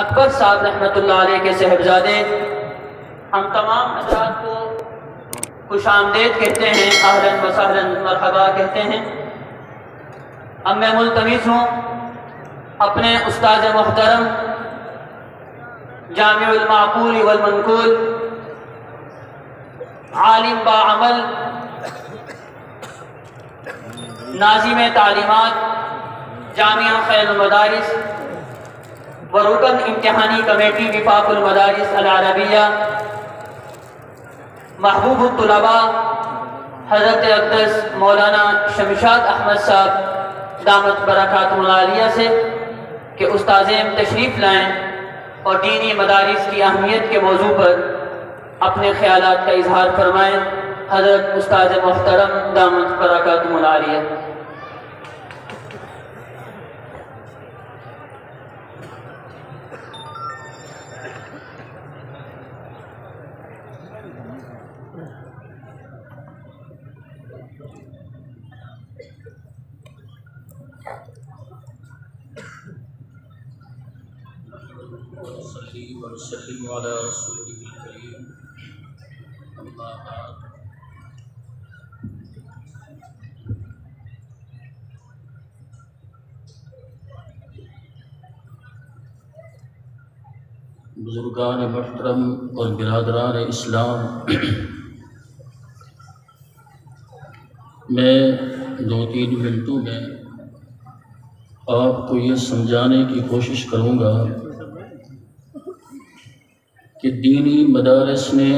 اکبر صاحب رحمۃ اللہ علیہ کے صاحبزادے ہم تمام حضرات کو خوش آمدید کہتے ہیں، اہلاً و سہلاً مرحبا کہتے ہیں۔ اب میں ملتمس ہوں اپنے استاد محترم جامع المعقول والمنقول، عالم باعمل، ناظم تعلیمات جامعہ خیر المدارس و رکن امتحانی کمیٹی وفاق المدارس العربیہ، محبوب الطلباء حضرت اقدس مولانا شمشاد احمد صاحب دامت برکاتہ العالیہ سے کہ استاذین تشریف لائیں اور دینی مدارس کی اہمیت کے موضوع پر اپنے خیالات کا اظہار فرمائیں۔ حضرت استاذ محترم دامت برکاتہ العالیہ۔ صلی وسلم علی رسولہ الکریم، اما بعد۔ بزرگان محترم اور برادران اسلام، میں 2-3 منٹوں میں آپ کو یہ سمجھانے کی کوشش کروں گا کہ دینی مدارس نے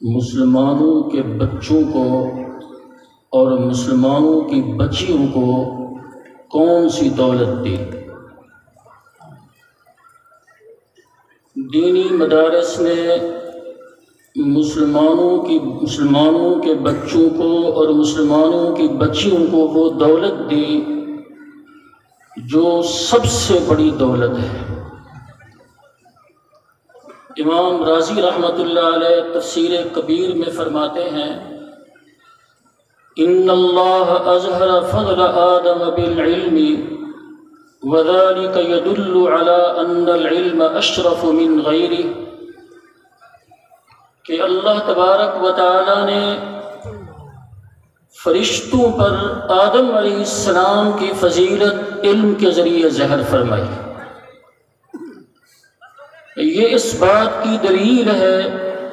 مسلمانوں کے بچوں کو اور مسلمانوں کی بچیوں کو کون سی دولت دی۔ دینی مدارس نے مسلمانوں کے بچوں کو اور مسلمانوں کی بچیوں کو وہ دولت دی جو سب سے بڑی دولت ہے۔ امام رازی رحمۃ اللہ علیہ تفسیر کبیر میں فرماتے ہیں، ان اللہ اظہر فضل آدم بالعلم وذلك يدل على ان العلم اشرف من غیرہ، کہ اللہ تبارک و تعالی نے فرشتوں پر آدم علیہ السلام کی فضیلت علم کے ذریعے ظاہر فرمائی۔ یہ اس بات کی دلیل ہے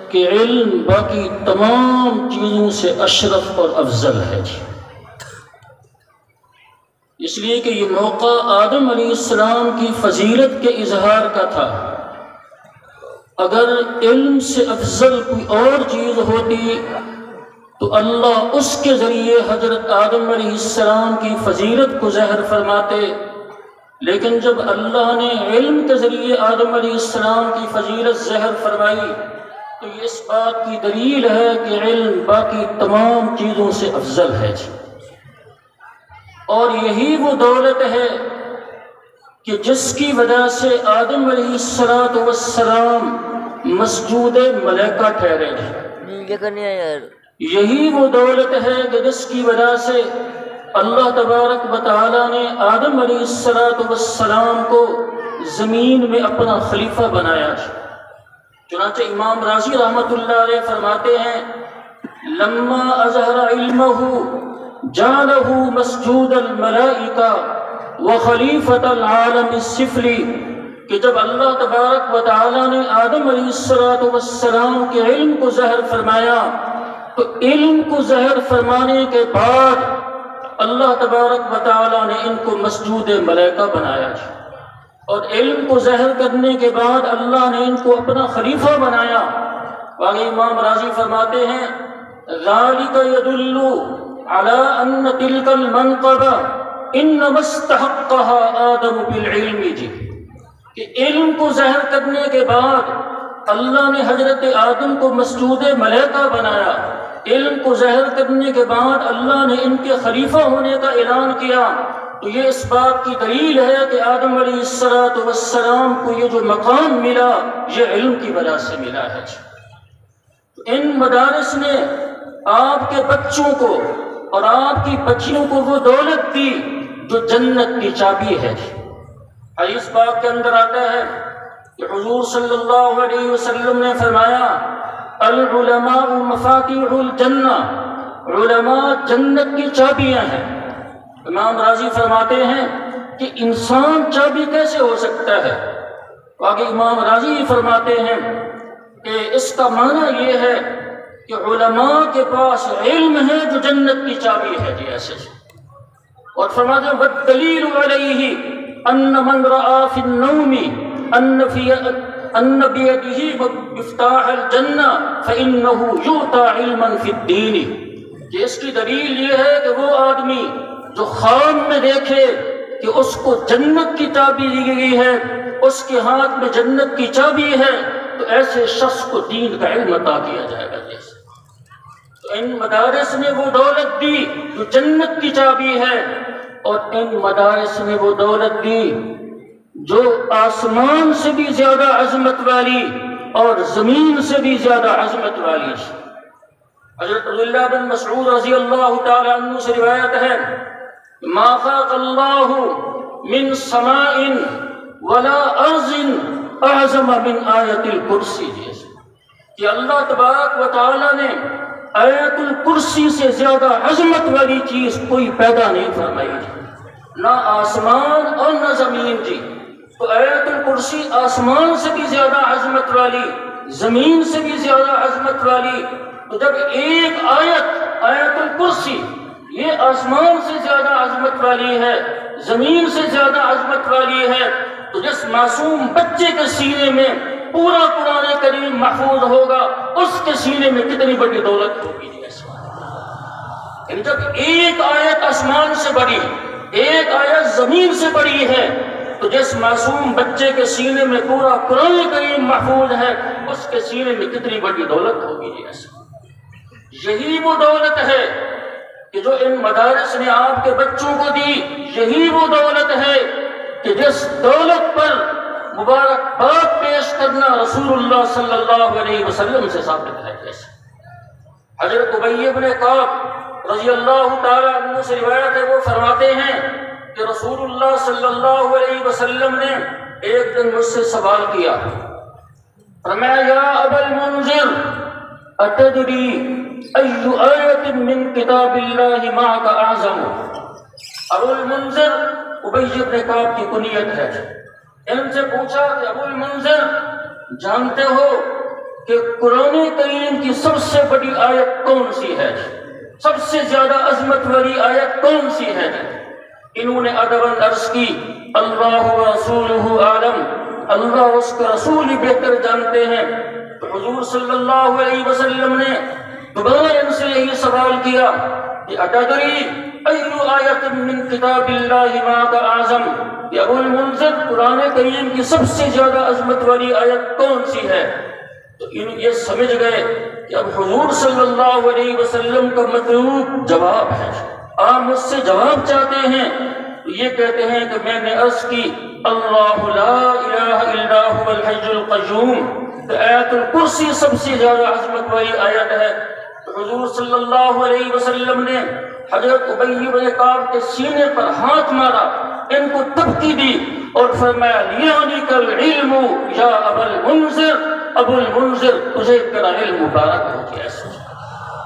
کہ علم باقی تمام چیزوں سے اشرف اور افضل ہے۔ اس لیے کہ یہ موقع آدم علیہ السلام کی فضیلت کے اظہار کا تھا۔ اگر علم سے افضل کوئی اور چیز ہوتی تو اللہ اس کے ذریعے حضرت آدم علیہ السلام کی فضیلت کو ظاہر فرماتے، لیکن جب اللہ نے علم کے ذریعے آدم علیہ السلام کی فضیلت ظاہر فرمائی تو یہ اس بات کی دلیل ہے کہ علم باقی تمام چیزوں سے افضل ہے۔ اور یہی وہ دولت ہے کہ جس کی وجہ سے آدم علیہ السلام مسجود ملائکہ ٹھہرے۔ یہی وہ دولت ہے کہ جس کی وجہ سے اللہ تبارک و تعالی نے آدم علیہ السلام کو زمین میں اپنا خلیفہ بنایا۔ چنانچہ امام رازی رحمۃ اللہ علیہ فرماتے ہیں، لما اظہر علمہ جعلہ مسجود الملائکہ وخلیفۃ العالم السفلی، کہ جب اللہ تبارک و تعالی نے آدم علیہ السلام کے علم کو ظاہر فرمایا تو علم کو ظاہر فرمانے کے بعد اللہ تبارک و تعالی نے ان کو مسجود ملائکہ بنایا، اور علم کو ظاہر کرنے کے بعد اللہ نے ان کو اپنا خلیفہ بنایا۔ آگے امام رازی فرماتے ہیں، ذالک یدل علی ان تلک المنقبہ انما استحقها آدم بالعلم، کہ علم کو ظاہر کرنے کے بعد اللہ نے حضرت آدم کو مسجود ملائکہ بنایا۔ علم کو ظاہر کرنے کے بعد اللہ نے ان کے خلیفہ ہونے کا اعلان کیا، تو یہ اس بات کی دلیل ہے کہ آدم علیہ السلام کو یہ جو مقام ملا یہ علم کی وجہ سے ملا ہے۔ ان مدارس نے آپ کے بچوں کو اور آپ کی بچیوں کو وہ دولت دی جو جنت کی چابی ہے۔ حدیث پاک کے اندر آتا ہے کہ حضور صلی اللہ علیہ وسلم نے فرمایا العلماء مفاتیح الجنہ، علماء جنت کی چابیاں ہیں۔ امام راضی فرماتے ہیں کہ انسان چابی کیسے ہو سکتا ہے؟ آگے امام راضی فرماتے ہیں کہ اس کا معنی یہ ہے کہ علماء کے پاس علم ہے جو جنت کی چابی ہے جی ایسے۔ اور فرماتے ہیں والدلیل علیہ ان من رأى في النوم ان بیدہ مفتاح الجنہ فإنه یؤتى علما في الدین، کہ اس کی دلیل یہ ہے کہ وہ آدمی جو خواب میں دیکھے کہ اس کو جنت کی چابی دی گئی ہے، اس کے ہاتھ میں جنت کی چابی ہے، تو ایسے شخص کو دین کا علم عطا کیا جائے گا جیسے۔ تو ان مدارس نے وہ دولت دی جو جنت کی چابی ہے، اور ان مدارس نے وہ دولت دی جو آسمان سے بھی زیادہ عظمت والی اور زمین سے بھی زیادہ عظمت والی۔ حضرت عبداللہ بن مسعود رضی اللہ تعالی عنہ سے روایت ہے ما خلق اللہ من سماء ولا ارض اعظم من آیت الکرسی، جیسے کہ اللہ تبارک و تعالی نے آیت الکرسی سے زیادہ عظمت والی چیز کوئی پیدا نہیں فرمائی جی، نہ آسمان اور نہ زمین جی۔ تو آیت الکرسی آسمان سے بھی زیادہ عظمت والی، زمین سے بھی زیادہ عظمت والی۔ تو جب ایک آیت الکرسی یہ آسمان سے زیادہ عظمت والی ہے، زمین سے زیادہ عظمت والی ہے، تو جس معصوم بچے کے سینے میں پورا قرآن کریم محفوظ ہوگا، اس کے سینے میں کتنی بڑی دولت ہوگی جی ایسا۔ یعنی جب ایک آیت آسمان سے بڑی، ایک آیت زمین سے بڑی ہے، تو جس معصوم بچے کے سینے میں پورا قرآن کریم محفوظ ہے، اس کے سینے میں کتنی بڑی دولت ہوگی جی ایسا۔ یہی وہ دولت ہے کہ جو ان مدارس نے آپ کے بچوں کو دی، یہی وہ دولت ہے کہ جس دولت پر مبارکباد پیش کرنا رسول اللہ صلی اللہ علیہ وسلم سے ثابت ہے جیسے۔ حضرت ابی بن کعب رضی اللہ تعالی عنہ سے روایت ہے، وہ فرماتے ہیں کہ رسول اللہ صلی اللہ علیہ وسلم نے ایک دن مجھ سے سوال کیا، فرمایا یا ابا المنذر اتدری ای آیت من کتاب اللہ معک اعظم۔ ابو المنذر ابی بن کعب کی کنیت ہے، ان سے پوچھا کہ ابو المنذر جانتے ہو کہ قرآن کریم کی سب سے بڑی آیت کون سی ہے، سب سے زیادہ عظمت والی آیت کون سی ہے؟ انہوں نے ادباً عرض کی اللہ و رسولہ عالم، اللہ اس کا رسول ہی بہتر جانتے ہیں۔ تو حضور صلی اللہ علیہ وسلم نے دوبارہ ان سے یہی سوال کیا کہ اتدری ای آیت من کتاب اللہ معک اعظم، کہ ابو المنذر قرآن کریم کی سب سے زیادہ عظمت والی آیت کون سی ہے؟ تو یہ سمجھ گئے کہ اب حضور صلی اللہ علیہ وسلم کا مطلوب جواب ہے، آپ مجھ سے جواب چاہتے ہیں۔ تو یہ کہتے ہیں کہ میں نے عرض کی اللہ لا الہ الا هو الحی القیوم، تو آیت الکرسی سب سے زیادہ عظمت والی آیت ہے۔ تو حضور صلی اللہ علیہ وسلم نے حضرت ابی بن کعب کے سینے پر ہاتھ مارا، ان کو تبکی دی اور فرمایا لیعنک العلم یا ابا المنذر، ابو المنذر تجھے تیرا علم مبارک ہو گیا۔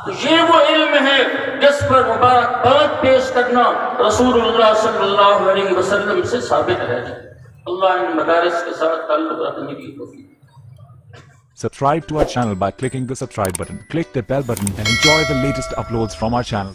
تو یہ وہ علم ہے جس پر مبارکباد پیش کرنا رسول اللہ صلی اللہ علیہ وسلم سے ثابت ہے۔ اللہ ان مدارس کے ساتھ تعلق رکھنے کی توفیق۔ Subscribe to our channel by clicking the subscribe button. Click the bell button and enjoy the latest uploads from our channel.